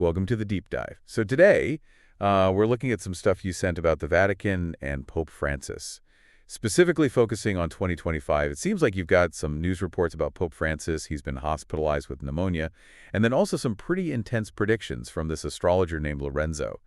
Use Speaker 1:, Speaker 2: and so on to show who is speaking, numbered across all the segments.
Speaker 1: Welcome to the deep dive. So today, we're looking at some stuff you sent about the Vatican and Pope Francis, specifically focusing on 2025. It seems like you've got some news reports about Pope Francis. He's been hospitalized with pneumonia, and then also some pretty intense predictions from this astrologer named Lorenzo.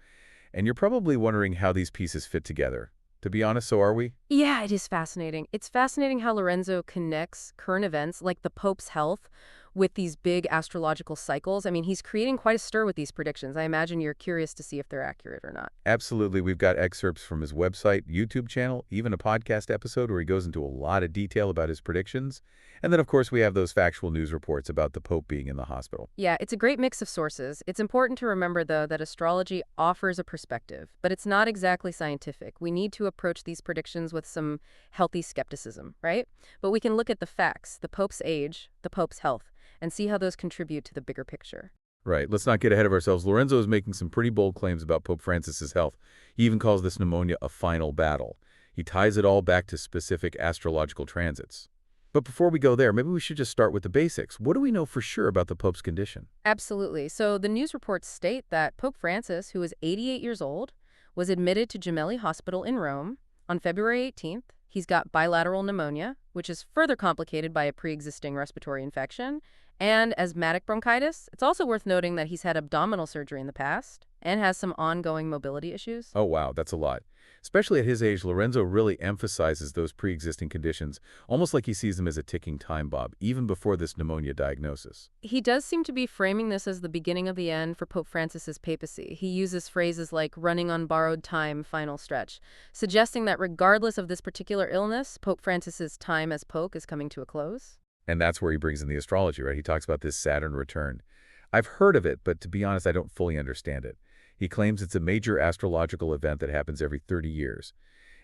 Speaker 1: And you're probably wondering how these pieces fit together. To be honest, so are we?
Speaker 2: Yeah, it is fascinating. It's fascinating how Lorenzo connects current events like the Pope's health with these big astrological cycles. I mean, he's creating quite a stir with these predictions. I imagine you're curious to see if they're accurate or not.
Speaker 1: Absolutely. We've got excerpts from his website, YouTube channel, even a podcast episode where he goes into a lot of detail about his predictions. And then, of course, we have those factual news reports about the Pope being in the hospital.
Speaker 2: Yeah, it's a great mix of sources. It's important to remember, though, that astrology offers a perspective, but it's not exactly scientific. We need to approach these predictions with some healthy skepticism, right? But we can look at the facts, the Pope's age, the Pope's health, and see how those contribute to the bigger picture.
Speaker 1: Right. Let's not get ahead of ourselves. Lorenzo is making some pretty bold claims about Pope Francis's health. He even calls this pneumonia a final battle. He ties it all back to specific astrological transits. But before we go there, maybe we should just start with the basics. What do we know for sure about the Pope's condition?
Speaker 2: Absolutely. So the news reports state that Pope Francis, who is 88 years old, was admitted to Gemelli Hospital in Rome on February 18th. He's got bilateral pneumonia, which is further complicated by a pre-existing respiratory infection, and asthmatic bronchitis. It's also worth noting that he's had abdominal surgery in the past and has some ongoing mobility issues.
Speaker 1: Oh, wow, that's a lot. Especially at his age, Lorenzo really emphasizes those pre-existing conditions, almost like he sees them as a ticking time bomb, even before this pneumonia diagnosis.
Speaker 2: He does seem to be framing this as the beginning of the end for Pope Francis's papacy. He uses phrases like running on borrowed time, final stretch, suggesting that regardless of this particular illness, Pope Francis's time as Pope is coming to a close.
Speaker 1: And that's where he brings in the astrology, right? He talks about this Saturn return. I've heard of it, but to be honest, I don't fully understand it. He claims it's a major astrological event that happens every 30 years,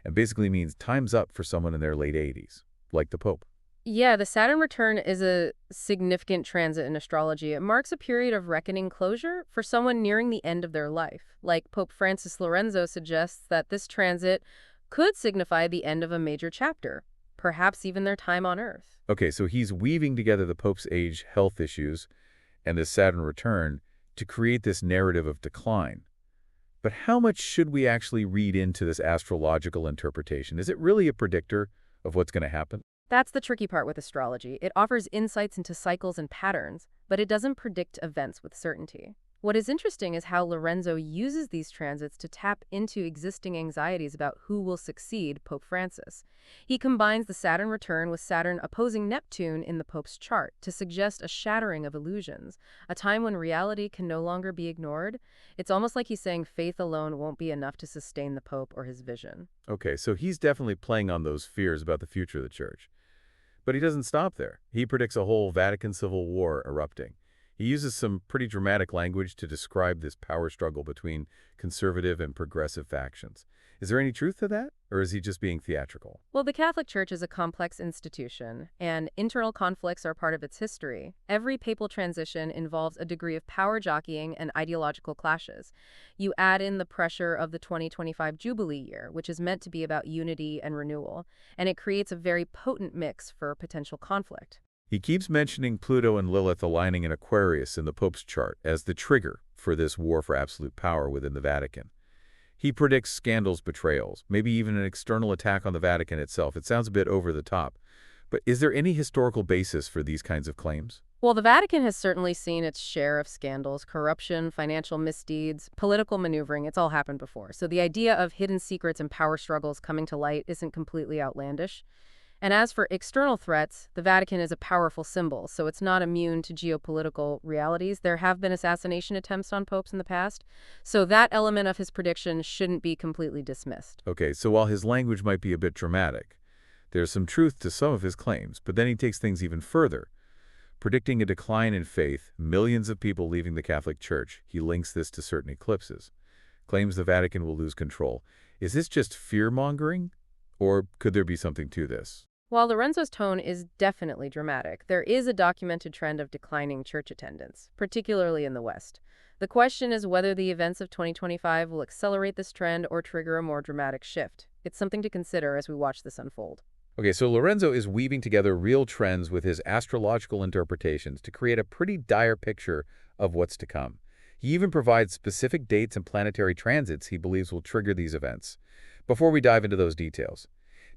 Speaker 1: and basically means time's up for someone in their late 80s, like the Pope.
Speaker 2: Yeah, the Saturn return is a significant transit in astrology. It marks a period of reckoning closure for someone nearing the end of their life. Like Pope Francis Lorenzo suggests that this transit could signify the end of a major chapter, perhaps even their time on Earth.
Speaker 1: Okay, so he's weaving together the Pope's age health issues and this Saturn return to create this narrative of decline. But how much should we actually read into this astrological interpretation? Is it really a predictor of what's going to happen?
Speaker 2: That's the tricky part with astrology. It offers insights into cycles and patterns, but it doesn't predict events with certainty. What is interesting is how Lorenzo uses these transits to tap into existing anxieties about who will succeed Pope Francis. He combines the Saturn return with Saturn opposing Neptune in the Pope's chart to suggest a shattering of illusions, a time when reality can no longer be ignored. It's almost like he's saying faith alone won't be enough to sustain the Pope or his vision.
Speaker 1: Okay, so he's definitely playing on those fears about the future of the Church. But he doesn't stop there. He predicts a whole Vatican civil war erupting. He uses some pretty dramatic language to describe this power struggle between conservative and progressive factions. Is there any truth to that, or is he just being theatrical?
Speaker 2: Well, the Catholic Church is a complex institution, and internal conflicts are part of its history. Every papal transition involves a degree of power jockeying and ideological clashes. You add in the pressure of the 2025 Jubilee year, which is meant to be about unity and renewal, and it creates a very potent mix for potential conflict.
Speaker 1: He keeps mentioning Pluto and Lilith aligning in Aquarius in the Pope's chart as the trigger for this war for absolute power within the Vatican. He predicts scandals, betrayals, maybe even an external attack on the Vatican itself. It sounds a bit over the top, but is there any historical basis for these kinds of claims?
Speaker 2: Well, the Vatican has certainly seen its share of scandals, corruption, financial misdeeds, political maneuvering. It's all happened before. So the idea of hidden secrets and power struggles coming to light isn't completely outlandish. And as for external threats, the Vatican is a powerful symbol, so it's not immune to geopolitical realities. There have been assassination attempts on popes in the past, so that element of his prediction shouldn't be completely dismissed.
Speaker 1: Okay, so while his language might be a bit dramatic, there's some truth to some of his claims, but then he takes things even further. Predicting a decline in faith, millions of people leaving the Catholic Church, he links this to certain eclipses. Claims the Vatican will lose control. Is this just fear-mongering, or could there be something to this?
Speaker 2: While Lorenzo's tone is definitely dramatic, there is a documented trend of declining church attendance, particularly in the West. The question is whether the events of 2025 will accelerate this trend or trigger a more dramatic shift. It's something to consider as we watch this unfold.
Speaker 1: Okay, so Lorenzo is weaving together real trends with his astrological interpretations to create a pretty dire picture of what's to come. He even provides specific dates and planetary transits he believes will trigger these events. Before we dive into those details,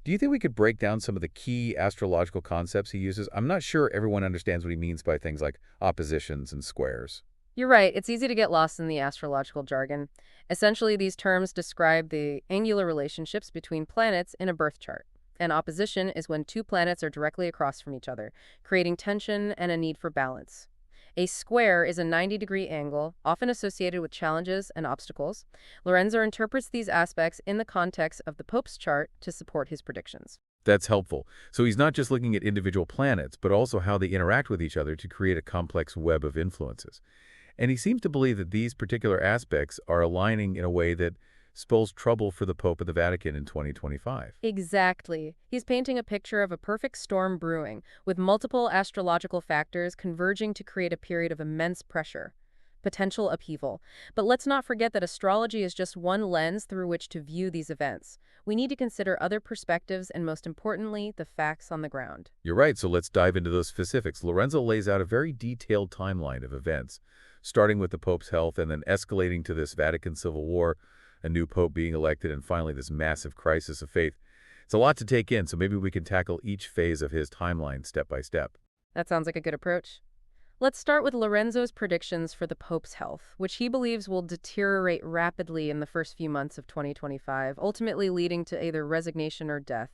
Speaker 1: do you think we could break down some of the key astrological concepts he uses? I'm not sure everyone understands what he means by things like oppositions and squares.
Speaker 2: You're right, it's easy to get lost in the astrological jargon. Essentially, these terms describe the angular relationships between planets in a birth chart. An opposition is when two planets are directly across from each other, creating tension and a need for balance. A square is a 90-degree angle, often associated with challenges and obstacles. Lorenzo interprets these aspects in the context of the Pope's chart to support his predictions.
Speaker 1: That's helpful. So he's not just looking at individual planets, but also how they interact with each other to create a complex web of influences. And he seems to believe that these particular aspects are aligning in a way that spells trouble for the Pope of the Vatican in 2025.
Speaker 2: Exactly. He's painting a picture of a perfect storm brewing, with multiple astrological factors converging to create a period of immense pressure, potential upheaval. But let's not forget that astrology is just one lens through which to view these events. We need to consider other perspectives and, most importantly, the facts on the ground.
Speaker 1: You're right, so let's dive into those specifics. Lorenzo lays out a very detailed timeline of events, starting with the Pope's health and then escalating to this Vatican civil war, a new Pope being elected, and finally this massive crisis of faith. It's a lot to take in, so maybe we can tackle each phase of his timeline step by step.
Speaker 2: That sounds like a good approach. Let's start with Lorenzo's predictions for the Pope's health, which he believes will deteriorate rapidly in the first few months of 2025, ultimately leading to either resignation or death.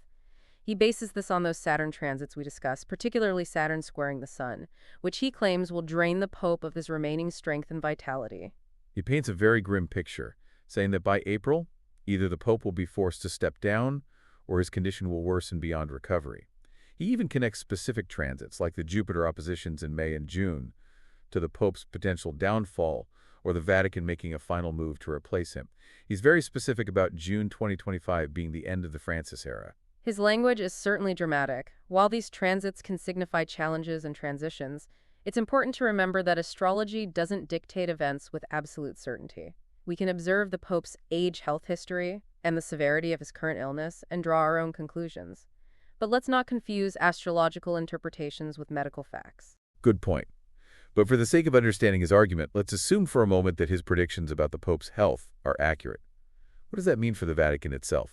Speaker 2: He bases this on those Saturn transits we discussed, particularly Saturn squaring the Sun, which he claims will drain the Pope of his remaining strength and vitality.
Speaker 1: He paints a very grim picture, saying that by April, either the Pope will be forced to step down or his condition will worsen beyond recovery. He even connects specific transits, like the Jupiter oppositions in May and June, to the Pope's potential downfall or the Vatican making a final move to replace him. He's very specific about June 2025 being the end of the Francis era.
Speaker 2: His language is certainly dramatic. While these transits can signify challenges and transitions, it's important to remember that astrology doesn't dictate events with absolute certainty. We can observe the Pope's age health history and the severity of his current illness and draw our own conclusions. But let's not confuse astrological interpretations with medical facts.
Speaker 1: Good point. But for the sake of understanding his argument, let's assume for a moment that his predictions about the Pope's health are accurate. What does that mean for the Vatican itself?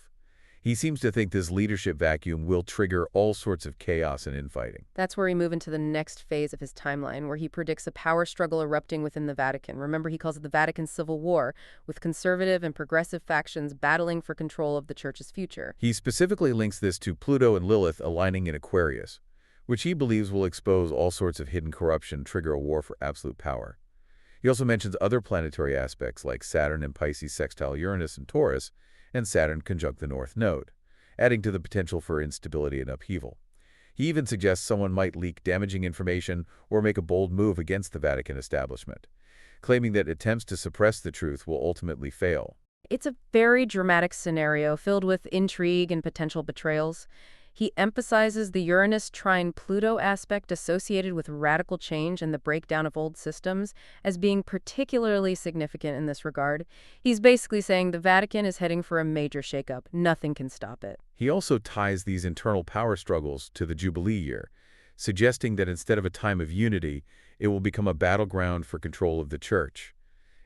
Speaker 1: He seems to think this leadership vacuum will trigger all sorts of chaos and infighting.
Speaker 2: That's where we move into the next phase of his timeline, where he predicts a power struggle erupting within the Vatican. Remember, he calls it the Vatican Civil War, with conservative and progressive factions battling for control of the Church's future.
Speaker 1: He specifically links this to Pluto and Lilith aligning in Aquarius, which he believes will expose all sorts of hidden corruption, trigger a war for absolute power. He also mentions other planetary aspects like Saturn and Pisces sextile Uranus and Taurus, and Saturn conjunct the North Node, adding to the potential for instability and upheaval. He even suggests someone might leak damaging information or make a bold move against the Vatican establishment, claiming that attempts to suppress the truth will ultimately fail.
Speaker 2: It's a very dramatic scenario filled with intrigue and potential betrayals. He emphasizes the Uranus trine Pluto aspect associated with radical change and the breakdown of old systems as being particularly significant in this regard. He's basically saying the Vatican is heading for a major shakeup. Nothing can stop it.
Speaker 1: He also ties these internal power struggles to the Jubilee year, suggesting that instead of a time of unity, it will become a battleground for control of the Church.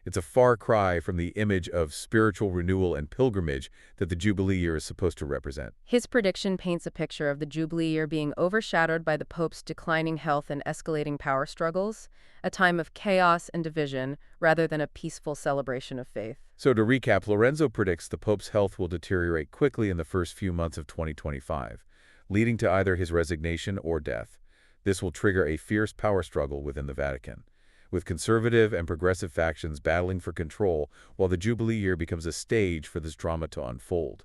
Speaker 1: It's a far cry from the image of spiritual renewal and pilgrimage that the Jubilee year is supposed to represent.
Speaker 2: His prediction paints a picture of the Jubilee year being overshadowed by the Pope's declining health and escalating power struggles, a time of chaos and division rather than a peaceful celebration of faith.
Speaker 1: So to recap, Lorenzo predicts the Pope's health will deteriorate quickly in the first few months of 2025, leading to either his resignation or death. This will trigger a fierce power struggle within the Vatican, with conservative and progressive factions battling for control while the Jubilee year becomes a stage for this drama to unfold.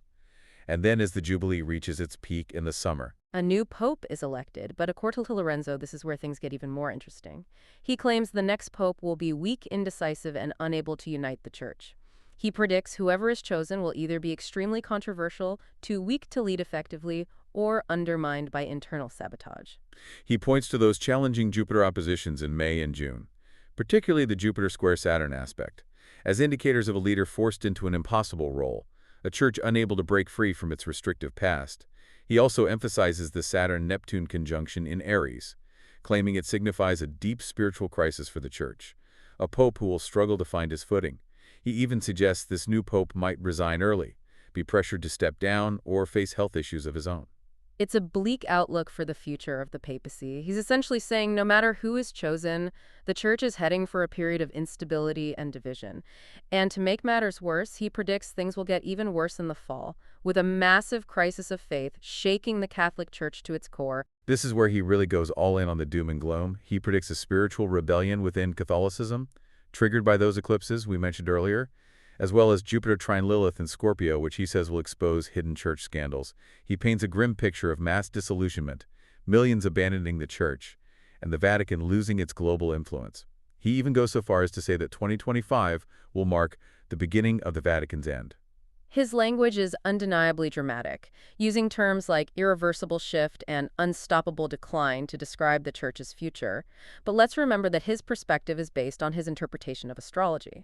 Speaker 1: And then as the Jubilee reaches its peak in the summer,
Speaker 2: a new pope is elected, but according to Lorenzo, this is where things get even more interesting. He claims the next pope will be weak, indecisive, and unable to unite the Church. He predicts whoever is chosen will either be extremely controversial, too weak to lead effectively, or undermined by internal sabotage.
Speaker 1: He points to those challenging Jupiter oppositions in May and June, particularly the Jupiter square Saturn aspect, as indicators of a leader forced into an impossible role, a Church unable to break free from its restrictive past. He also emphasizes the Saturn-Neptune conjunction in Aries, claiming it signifies a deep spiritual crisis for the Church, a pope who will struggle to find his footing. He even suggests this new pope might resign early, be pressured to step down, or face health issues of his own.
Speaker 2: It's a bleak outlook for the future of the papacy. He's essentially saying no matter who is chosen, the church is heading for a period of instability and division. And to make matters worse, he predicts things will get even worse in the fall, with a massive crisis of faith shaking the Catholic Church to its core.
Speaker 1: This is where he really goes all in on the doom and gloom. He predicts a spiritual rebellion within Catholicism, triggered by those eclipses we mentioned earlier, as well as Jupiter trine Lilith in Scorpio, which he says will expose hidden church scandals. He paints a grim picture of mass disillusionment, millions abandoning the church, and the Vatican losing its global influence. He even goes so far as to say that 2025 will mark the beginning of the Vatican's end.
Speaker 2: His language is undeniably dramatic, using terms like irreversible shift and unstoppable decline to describe the church's future. But let's remember that his perspective is based on his interpretation of astrology.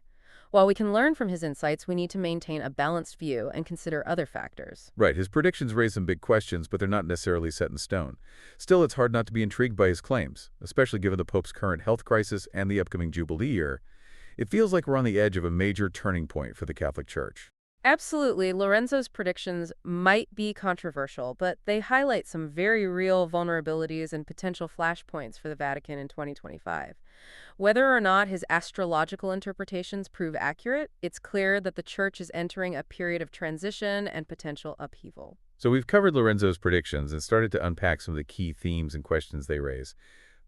Speaker 2: While we can learn from his insights, we need to maintain a balanced view and consider other factors.
Speaker 1: Right, his predictions raise some big questions, but they're not necessarily set in stone. Still, it's hard not to be intrigued by his claims, especially given the Pope's current health crisis and the upcoming Jubilee year. It feels like we're on the edge of a major turning point for the Catholic Church.
Speaker 2: Absolutely, Lorenzo's predictions might be controversial, but they highlight some very real vulnerabilities and potential flashpoints for the Vatican in 2025. Whether or not his astrological interpretations prove accurate, it's clear that the Church is entering a period of transition and potential upheaval.
Speaker 1: So we've covered Lorenzo's predictions and started to unpack some of the key themes and questions they raise.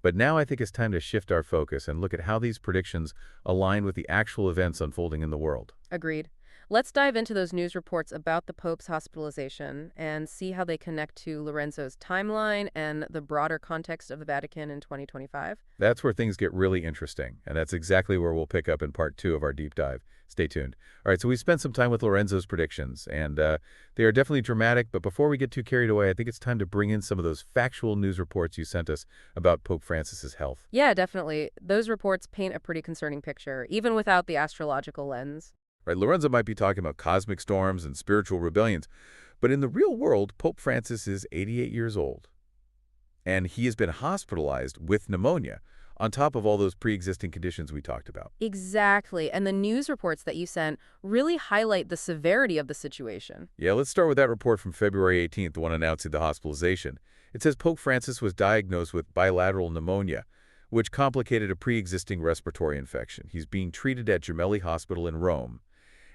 Speaker 1: But now I think it's time to shift our focus and look at how these predictions align with the actual events unfolding in the world.
Speaker 2: Agreed. Let's dive into those news reports about the Pope's hospitalization and see how they connect to Lorenzo's timeline and the broader context of the Vatican in 2025.
Speaker 1: That's where things get really interesting, and that's exactly where we'll pick up in part 2 of our deep dive. Stay tuned. All right, so we spent some time with Lorenzo's predictions, and they are definitely dramatic, but before we get too carried away, I think it's time to bring in some of those factual news reports you sent us about Pope Francis's health.
Speaker 2: Yeah, definitely. Those reports paint a pretty concerning picture, even without the astrological lens.
Speaker 1: Right, Lorenzo might be talking about cosmic storms and spiritual rebellions, but in the real world, Pope Francis is 88 years old, and he has been hospitalized with pneumonia, on top of all those pre-existing conditions we talked about.
Speaker 2: Exactly, and the news reports that you sent really highlight the severity of the situation.
Speaker 1: Yeah, let's start with that report from February 18th, the one announcing the hospitalization. It says Pope Francis was diagnosed with bilateral pneumonia, which complicated a pre-existing respiratory infection. He's being treated at Gemelli Hospital in Rome,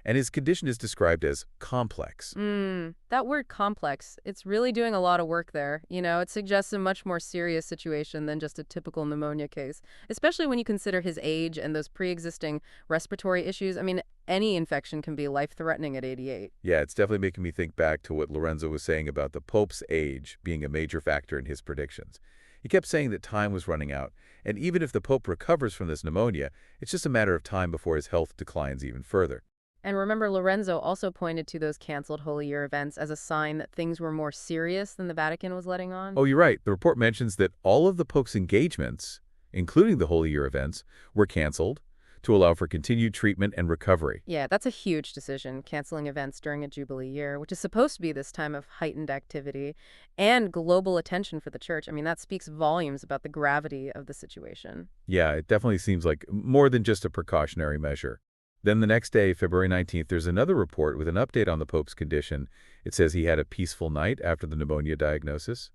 Speaker 1: and his condition is described as complex.
Speaker 2: That word complex, it's really doing a lot of work there. You know, it suggests a much more serious situation than just a typical pneumonia case, especially when you consider his age and those pre-existing respiratory issues. I mean, any infection can be life-threatening at 88.
Speaker 1: Yeah, it's definitely making me think back to what Lorenzo was saying about the Pope's age being a major factor in his predictions. He kept saying that time was running out, and even if the Pope recovers from this pneumonia, it's just a matter of time before his health declines even further.
Speaker 2: And remember, Lorenzo also pointed to those canceled Holy Year events as a sign that things were more serious than the Vatican was letting on.
Speaker 1: Oh, you're right. The report mentions that all of the Pope's engagements, including the Holy Year events, were canceled to allow for continued treatment and recovery.
Speaker 2: Yeah, that's a huge decision, canceling events during a Jubilee year, which is supposed to be this time of heightened activity and global attention for the Church. I mean, that speaks volumes about the gravity of the situation.
Speaker 1: Yeah, it definitely seems like more than just a precautionary measure. Then the next day, February 19th, there's another report with an update on the Pope's condition. It says he had a peaceful night after the pneumonia diagnosis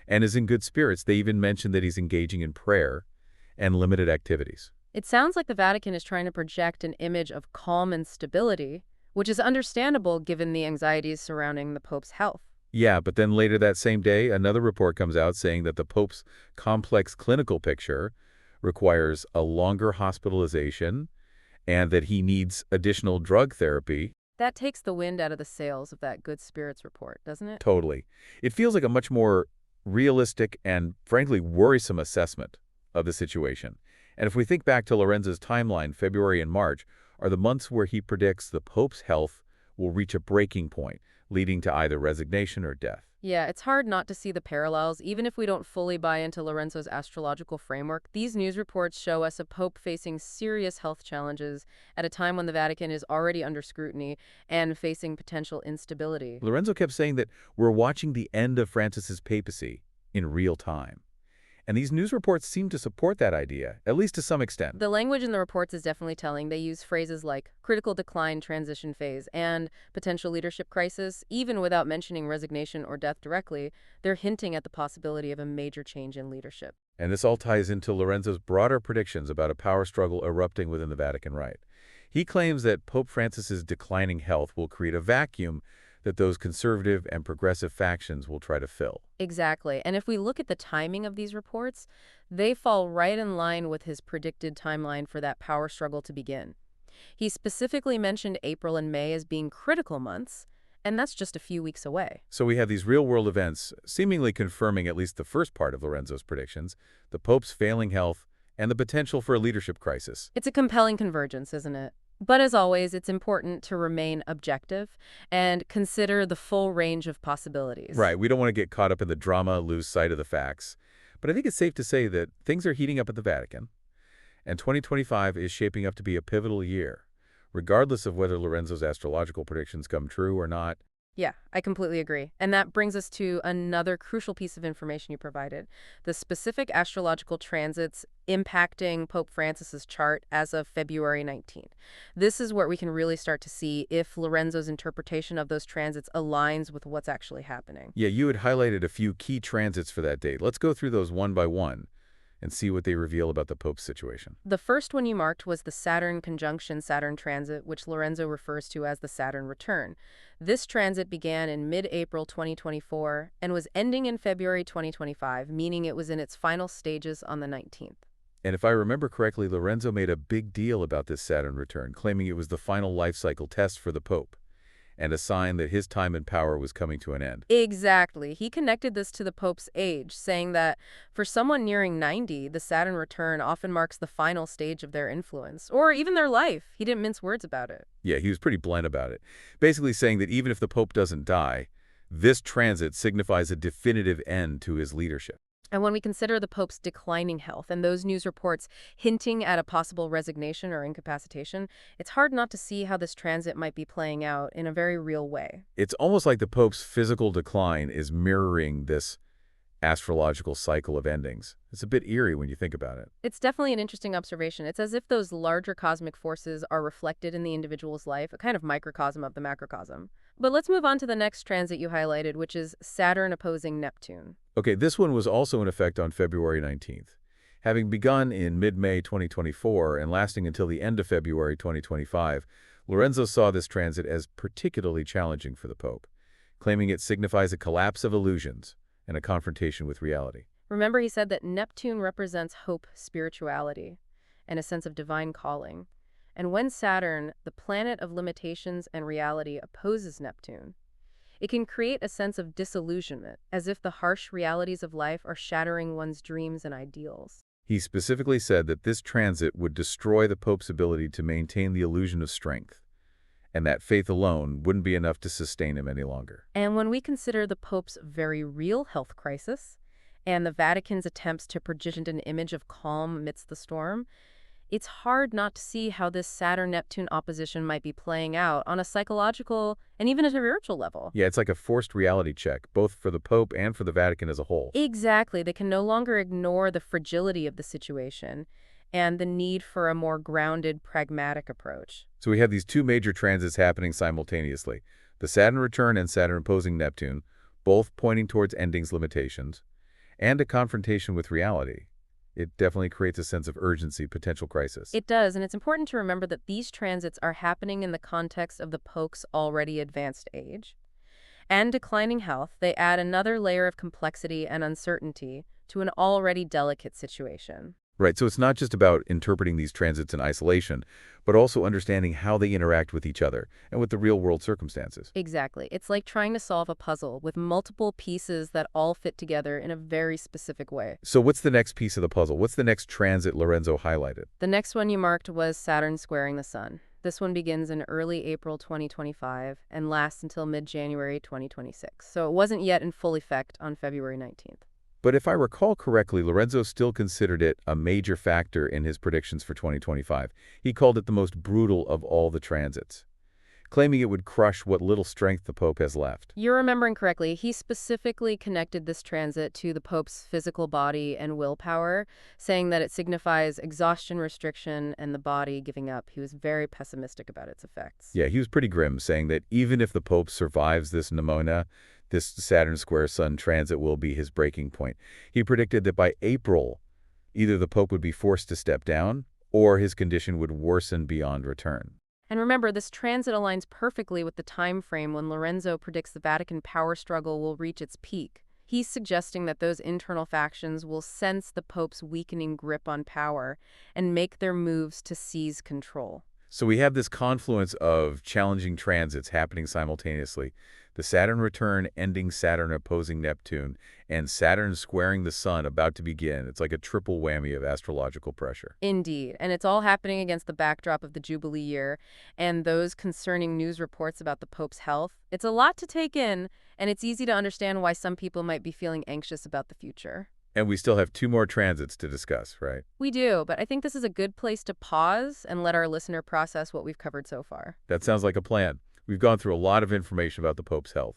Speaker 1: and is in good spirits. They even mention that he's engaging in prayer and limited activities.
Speaker 2: It sounds like the Vatican is trying to project an image of calm and stability, which is understandable given the anxieties surrounding the Pope's health.
Speaker 1: Yeah, but then later that same day, another report comes out saying that the Pope's complex clinical picture requires a longer hospitalization and that he needs additional drug therapy.
Speaker 2: That takes the wind out of the sails of that good spirits report, doesn't it?
Speaker 1: Totally. It feels like a much more realistic and, frankly, worrisome assessment of the situation. And if we think back to Lorenzo's timeline, February and March are the months where he predicts the Pope's health will reach a breaking point, leading to either resignation or death.
Speaker 2: Yeah, it's hard not to see the parallels. Even if we don't fully buy into Lorenzo's astrological framework, these news reports show us a pope facing serious health challenges at a time when the Vatican is already under scrutiny and facing potential instability.
Speaker 1: Lorenzo kept saying that we're watching the end of Francis's papacy in real time. And these news reports seem to support that idea, at least to some extent.
Speaker 2: The language in the reports is definitely telling. They use phrases like critical decline transition phase and potential leadership crisis. Even without mentioning resignation or death directly, they're hinting at the possibility of a major change in leadership.
Speaker 1: And this all ties into Lorenzo's broader predictions about a power struggle erupting within the Vatican Rite. He claims that Pope Francis's declining health will create a vacuum that those conservative and progressive factions will try to fill.
Speaker 2: Exactly. And if we look at the timing of these reports, they fall right in line with his predicted timeline for that power struggle to begin. He specifically mentioned April and May as being critical months, and that's just a few weeks away.
Speaker 1: So we have these real-world events seemingly confirming at least the first part of Lorenzo's predictions, the Pope's failing health, and the potential for a leadership crisis.
Speaker 2: It's a compelling convergence, isn't it? But as always, it's important to remain objective and consider the full range of possibilities.
Speaker 1: Right, we don't want to get caught up in the drama, lose sight of the facts. But I think it's safe to say that things are heating up at the Vatican, and 2025 is shaping up to be a pivotal year, regardless of whether Lorenzo's astrological predictions come true or not.
Speaker 2: Yeah, I completely agree. And that brings us to another crucial piece of information you provided, the specific astrological transits impacting Pope Francis's chart as of February 19th. This is where we can really start to see if Lorenzo's interpretation of those transits aligns with what's actually happening.
Speaker 1: Yeah, you had highlighted a few key transits for that date. Let's go through those one by one and see what they reveal about the Pope's situation.
Speaker 2: The first one you marked was the Saturn conjunction Saturn transit, which Lorenzo refers to as the Saturn return. This transit began in mid-April 2024 and was ending in February 2025, meaning it was in its final stages on the 19th.
Speaker 1: And if I remember correctly, Lorenzo made a big deal about this Saturn return, claiming it was the final life cycle test for the Pope and a sign that his time in power was coming to an end.
Speaker 2: Exactly. He connected this to the Pope's age, saying that for someone nearing 90, the Saturn return often marks the final stage of their influence, or even their life. He didn't mince words about it.
Speaker 1: Yeah, he was pretty blunt about it, basically saying that even if the Pope doesn't die, this transit signifies a definitive end to his leadership.
Speaker 2: And when we consider the Pope's declining health and those news reports hinting at a possible resignation or incapacitation, it's hard not to see how this transit might be playing out in a very real way.
Speaker 1: It's almost like the Pope's physical decline is mirroring this astrological cycle of endings. It's a bit eerie when you think about it.
Speaker 2: It's definitely an interesting observation. It's as if those larger cosmic forces are reflected in the individual's life, a kind of microcosm of the macrocosm. But let's move on to the next transit you highlighted, which is Saturn opposing Neptune.
Speaker 1: Okay, this one was also in effect on February 19th. Having begun in mid-May 2024 and lasting until the end of February 2025, Lorenzo saw this transit as particularly challenging for the Pope, claiming it signifies a collapse of illusions and a confrontation with reality.
Speaker 2: Remember, he said that Neptune represents hope, spirituality, and a sense of divine calling. And when Saturn, the planet of limitations and reality, opposes Neptune, it can create a sense of disillusionment, as if the harsh realities of life are shattering one's dreams and ideals.
Speaker 1: He specifically said that this transit would destroy the Pope's ability to maintain the illusion of strength, and that faith alone wouldn't be enough to sustain him any longer.
Speaker 2: And when we consider the Pope's very real health crisis and the Vatican's attempts to project an image of calm amidst the storm, it's hard not to see how this Saturn-Neptune opposition might be playing out on a psychological and even a spiritual level.
Speaker 1: Yeah, it's like a forced reality check, both for the Pope and for the Vatican as a whole.
Speaker 2: Exactly. They can no longer ignore the fragility of the situation and the need for a more grounded, pragmatic approach.
Speaker 1: So we have these two major transits happening simultaneously, the Saturn return and Saturn opposing Neptune, both pointing towards ending's limitations, and a confrontation with reality. It definitely creates a sense of urgency, potential crisis.
Speaker 2: It does, and it's important to remember that these transits are happening in the context of the Pope's already advanced age and declining health. They add another layer of complexity and uncertainty to an already delicate situation.
Speaker 1: Right, so it's not just about interpreting these transits in isolation, but also understanding how they interact with each other and with the real-world circumstances.
Speaker 2: Exactly. It's like trying to solve a puzzle with multiple pieces that all fit together in a very specific way.
Speaker 1: So what's the next piece of the puzzle? What's the next transit Lorenzo highlighted?
Speaker 2: The next one you marked was Saturn squaring the Sun. This one begins in early April 2025 and lasts until mid-January 2026. So it wasn't yet in full effect on February 19th.
Speaker 1: But if I recall correctly, Lorenzo still considered it a major factor in his predictions for 2025. He called it the most brutal of all the transits. claiming it would crush what little strength the Pope has left.
Speaker 2: You're remembering correctly. He specifically connected this transit to the Pope's physical body and willpower, saying that it signifies exhaustion restriction and the body giving up. He was very pessimistic about its effects.
Speaker 1: Yeah, he was pretty grim, saying that even if the Pope survives this pneumonia, this Saturn square Sun transit will be his breaking point. He predicted that by April, either the Pope would be forced to step down or his condition would worsen beyond return.
Speaker 2: And remember, this transit aligns perfectly with the time frame when Lorenzo predicts the Vatican power struggle will reach its peak. He's suggesting that those internal factions will sense the Pope's weakening grip on power and make their moves to seize control.
Speaker 1: So we have this confluence of challenging transits happening simultaneously. The Saturn return ending Saturn opposing Neptune, and Saturn squaring the Sun about to begin. It's like a triple whammy of astrological pressure.
Speaker 2: Indeed, and it's all happening against the backdrop of the Jubilee year and those concerning news reports about the Pope's health. It's a lot to take in, and it's easy to understand why some people might be feeling anxious about the future.
Speaker 1: And we still have 2 more transits to discuss, right?
Speaker 2: We do, but I think this is a good place to pause and let our listener process what we've covered so far.
Speaker 1: That sounds like a plan. We've gone through a lot of information about the Pope's health,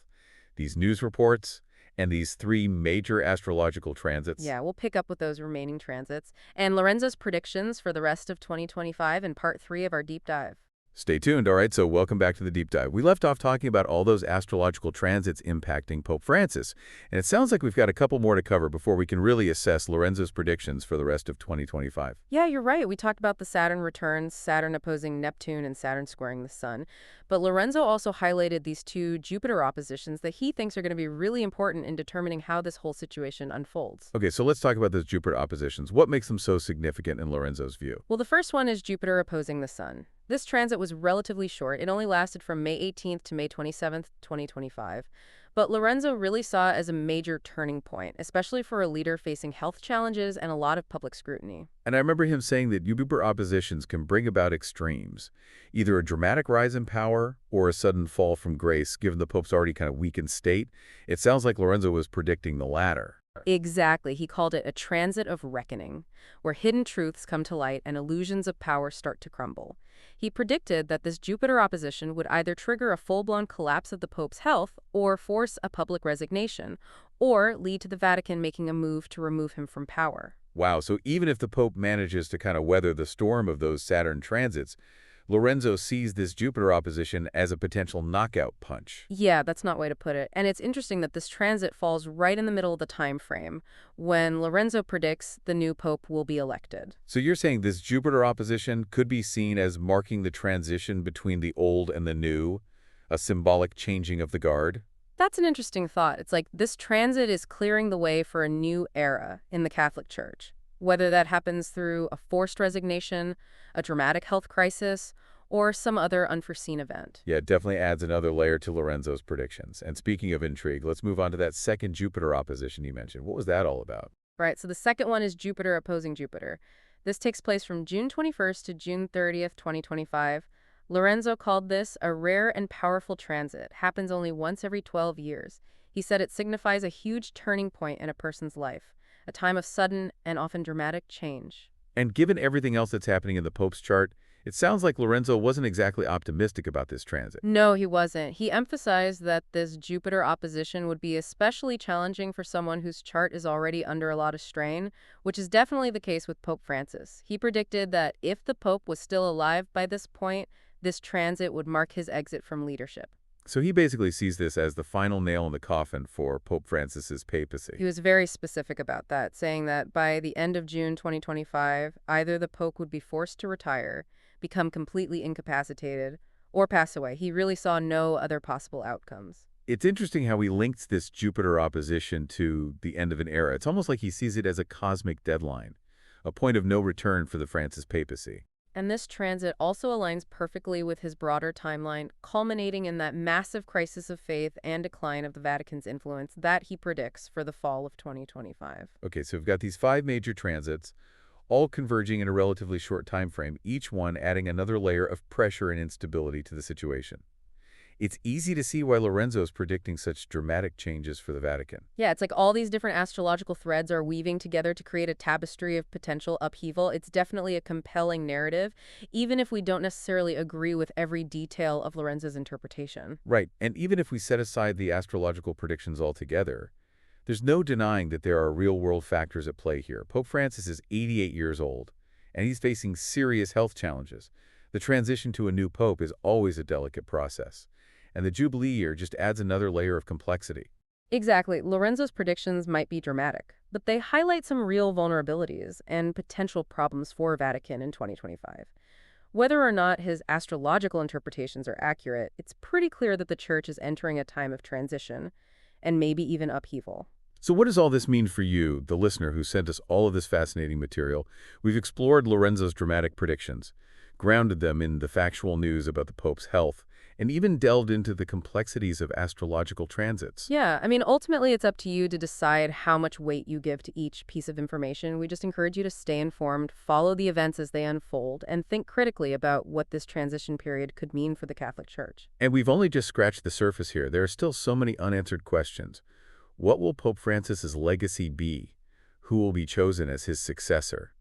Speaker 1: these news reports, and these 3 major astrological transits.
Speaker 2: Yeah, we'll pick up with those remaining transits and Lorenzo's predictions for the rest of 2025 in part 3 of our deep dive.
Speaker 1: Stay tuned. All right, so welcome back to the deep dive. We left off talking about all those astrological transits impacting Pope Francis, and it sounds like we've got a couple more to cover before we can really assess Lorenzo's predictions for the rest of 2025.
Speaker 2: Yeah, you're right. We talked about the Saturn returns, Saturn opposing Neptune, and Saturn squaring the Sun. But Lorenzo also highlighted these 2 Jupiter oppositions that he thinks are going to be really important in determining how this whole situation unfolds.
Speaker 1: Okay, so let's talk about those Jupiter oppositions. What makes them so significant in Lorenzo's view?
Speaker 2: Well, the first one is Jupiter opposing the Sun. This transit was relatively short. It only lasted from May 18th to May 27th, 2025. But Lorenzo really saw it as a major turning point, especially for a leader facing health challenges and a lot of public scrutiny.
Speaker 1: And I remember him saying that Jupiter oppositions can bring about extremes, either a dramatic rise in power or a sudden fall from grace, given the Pope's already kind of weakened state. It sounds like Lorenzo was predicting the latter.
Speaker 2: Exactly. He called it a transit of reckoning, where hidden truths come to light and illusions of power start to crumble. He predicted that this Jupiter opposition would either trigger a full-blown collapse of the Pope's health or force a public resignation, or lead to the Vatican making a move to remove him from power.
Speaker 1: Wow, so even if the Pope manages to kind of weather the storm of those Saturn transits, Lorenzo sees this Jupiter opposition as a potential knockout punch.
Speaker 2: Yeah, that's not a way to put it. And it's interesting that this transit falls right in the middle of the time frame when Lorenzo predicts the new Pope will be elected.
Speaker 1: So you're saying this Jupiter opposition could be seen as marking the transition between the old and the new, a symbolic changing of the guard?
Speaker 2: That's an interesting thought. It's like this transit is clearing the way for a new era in the Catholic Church. Whether that happens through a forced resignation, a dramatic health crisis, or some other unforeseen event.
Speaker 1: Yeah, it definitely adds another layer to Lorenzo's predictions. And speaking of intrigue, let's move on to that second Jupiter opposition you mentioned. What was that all about?
Speaker 2: Right, so the second one is Jupiter opposing Jupiter. This takes place from June 21st to June 30th, 2025. Lorenzo called this a rare and powerful transit. Happens only once every 12 years. He said it signifies a huge turning point in a person's life, a time of sudden and often dramatic change.
Speaker 1: And given everything else that's happening in the Pope's chart, it sounds like Lorenzo wasn't exactly optimistic about this transit.
Speaker 2: No, he wasn't. He emphasized that this Jupiter opposition would be especially challenging for someone whose chart is already under a lot of strain, which is definitely the case with Pope Francis. He predicted that if the Pope was still alive by this point, this transit would mark his exit from leadership.
Speaker 1: So he basically sees this as the final nail in the coffin for Pope Francis's papacy.
Speaker 2: He was very specific about that, saying that by the end of June 2025, either the Pope would be forced to retire, become completely incapacitated, or pass away. He really saw no other possible outcomes.
Speaker 1: It's interesting how he links this Jupiter opposition to the end of an era. It's almost like he sees it as a cosmic deadline, a point of no return for the Francis papacy.
Speaker 2: And this transit also aligns perfectly with his broader timeline, culminating in that massive crisis of faith and decline of the Vatican's influence that he predicts for the fall of 2025.
Speaker 1: Okay, so we've got these 5 major transits, all converging in a relatively short time frame, each one adding another layer of pressure and instability to the situation. It's easy to see why Lorenzo's predicting such dramatic changes for the Vatican.
Speaker 2: Yeah, it's like all these different astrological threads are weaving together to create a tapestry of potential upheaval. It's definitely a compelling narrative, even if we don't necessarily agree with every detail of Lorenzo's interpretation.
Speaker 1: Right, and even if we set aside the astrological predictions altogether, there's no denying that there are real-world factors at play here. Pope Francis is 88 years old, and he's facing serious health challenges. The transition to a new pope is always a delicate process, and the Jubilee year just adds another layer of complexity.
Speaker 2: Exactly. Lorenzo's predictions might be dramatic, but they highlight some real vulnerabilities and potential problems for Vatican in 2025. Whether or not his astrological interpretations are accurate, it's pretty clear that the Church is entering a time of transition and maybe even upheaval.
Speaker 1: So what does all this mean for you, the listener who sent us all of this fascinating material? We've explored Lorenzo's dramatic predictions, grounded them in the factual news about the Pope's health, and even delved into the complexities of astrological transits.
Speaker 2: Yeah, I mean, ultimately, it's up to you to decide how much weight you give to each piece of information. We just encourage you to stay informed, follow the events as they unfold, and think critically about what this transition period could mean for the Catholic Church.
Speaker 1: And we've only just scratched the surface here. There are still so many unanswered questions. What will Pope Francis's legacy be? Who will be chosen as his successor?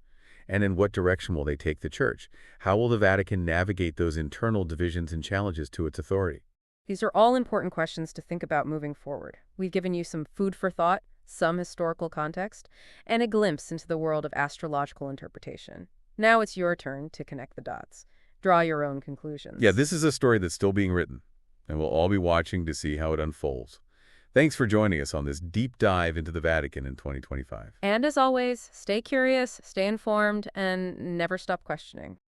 Speaker 1: And in what direction will they take the Church? How will the Vatican navigate those internal divisions and challenges to its authority?
Speaker 2: These are all important questions to think about moving forward. We've given you some food for thought, some historical context, and a glimpse into the world of astrological interpretation. Now it's your turn to connect the dots. Draw your own conclusions.
Speaker 1: Yeah, this is a story that's still being written, and we'll all be watching to see how it unfolds. Thanks for joining us on this deep dive into the Vatican in 2025.
Speaker 2: And as always, stay curious, stay informed, and never stop questioning.